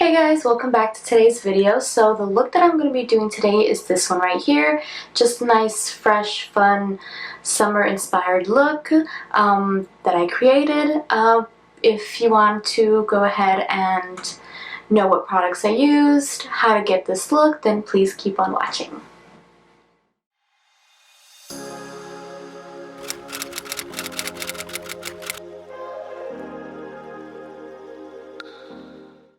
Hey guys, welcome back to today's video. So the look that I'm going to be doing today is this one right here. Just a nice, fresh, fun, summer-inspired look that I created. If you want to go ahead and know what products I used, how to get this look, then please keep on watching.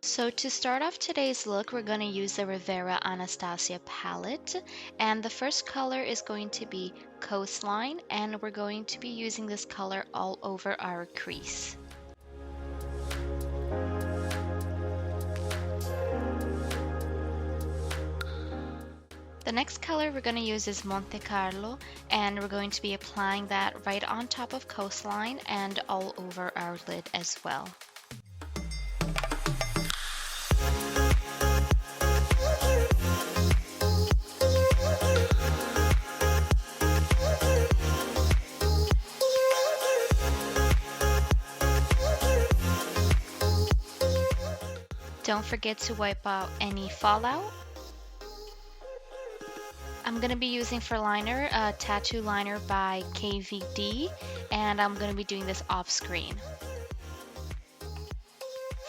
So to start off today's look, we're going to use the Rivera Anastasia palette, and the first color is going to be Coastline, and we're going to be using this color all over our crease. The next color we're going to use is Monte Carlo, and we're going to be applying that right on top of Coastline and all over our lid as well. Don't forget to wipe out any fallout. I'm going to be using for liner a tattoo liner by KVD, and I'm going to be doing this off screen.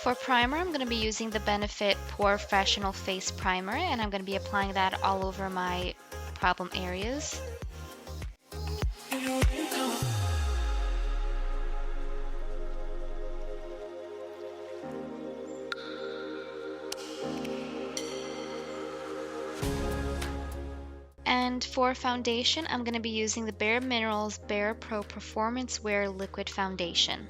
For primer, I'm going to be using the Benefit POREfessional Face Primer, and I'm going to be applying that all over my problem areas. And for foundation, I'm going to be using the Bare Minerals BarePro Performance Wear Liquid Foundation.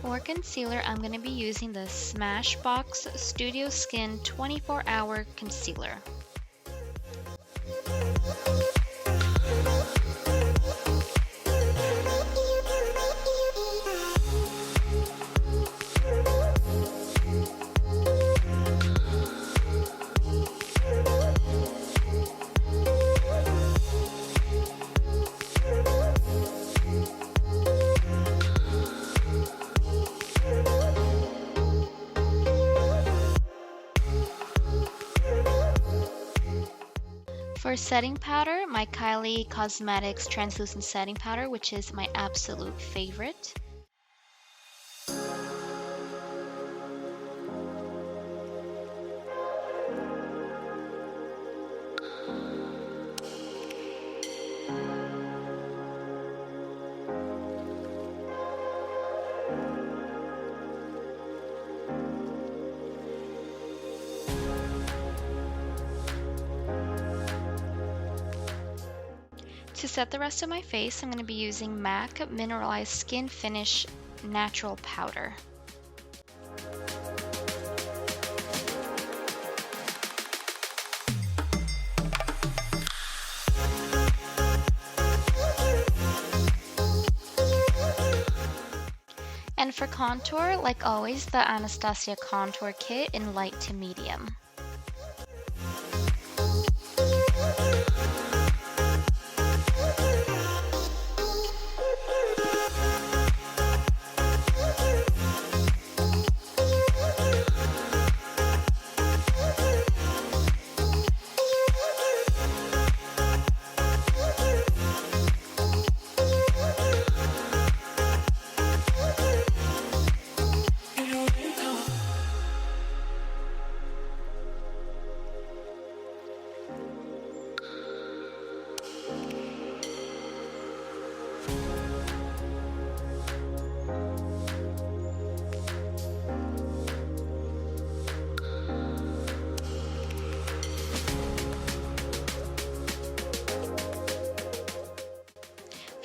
For concealer, I'm going to be using the Smashbox Studio Skin 24-Hour Concealer. For setting powder, my Kylie Cosmetics Translucent Setting Powder, which is my absolute favorite. To set the rest of my face, I'm going to be using MAC Mineralized Skin Finish Natural Powder. And for contour, like always, the Anastasia Contour Kit in light to medium.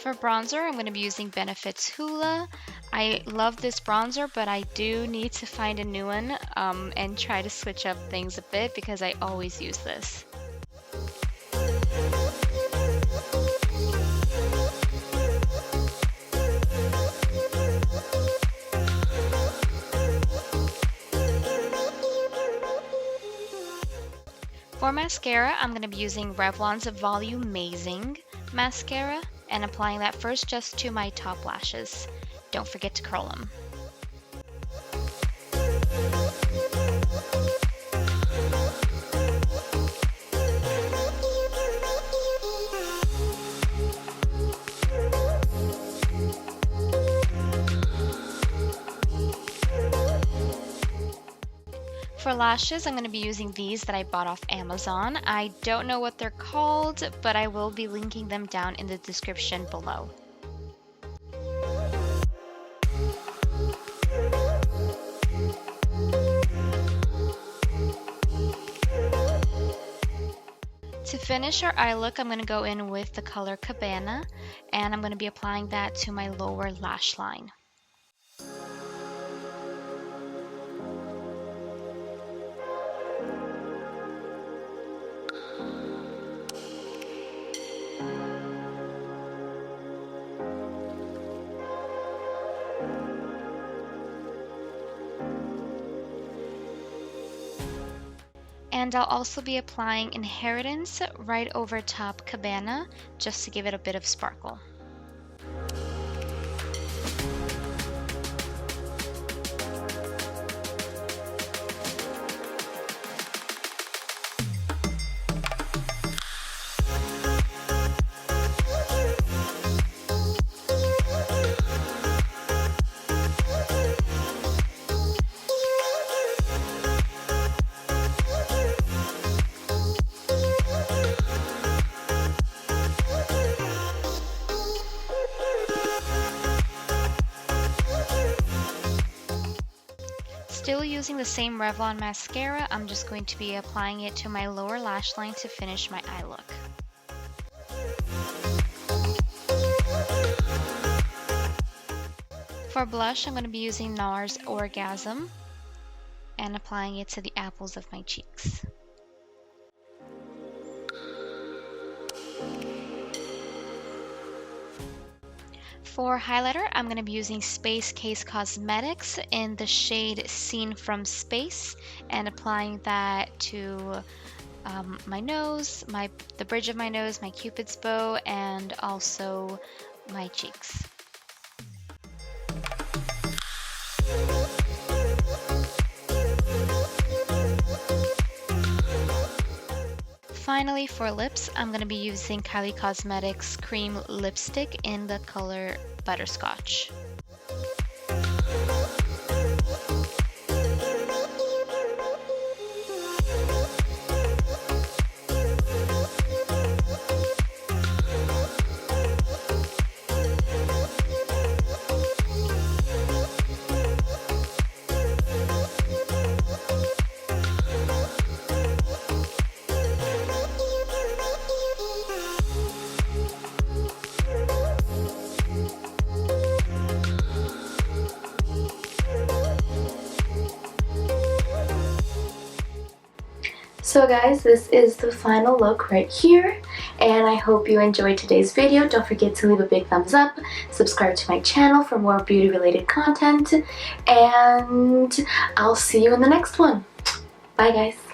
For bronzer, I'm going to be using Benefit's Hoola. I love this bronzer, but I do need to find a new one and try to switch up things a bit because I always use this. For mascara, I'm going to be using Revlon's Volumazing mascara and applying that first just to my top lashes. Don't forget to curl them. For lashes, I'm going to be using these that I bought off Amazon. I don't know what they're called, but I will be linking them down in the description below. To finish our eye look, I'm going to go in with the color Cabana, and I'm going to be applying that to my lower lash line. And I'll also be applying Inheritance right over top Cabana, just to give it a bit of sparkle. Still using the same Revlon mascara, I'm just going to be applying it to my lower lash line to finish my eye look. For blush, I'm going to be using NARS Orgasm and applying it to the apples of my cheeks. For highlighter, I'm going to be using Space Case Cosmetics in the shade Seen from Space and applying that to my nose, the bridge of my nose, my cupid's bow, and also my cheeks. Finally, for lips, I'm going to be using Kylie Cosmetics Cream Lipstick in the color Butterscotch. So guys, this is the final look right here, and I hope you enjoyed today's video. Don't forget to leave a big thumbs up, subscribe to my channel for more beauty related content, and I'll see you in the next one. Bye guys.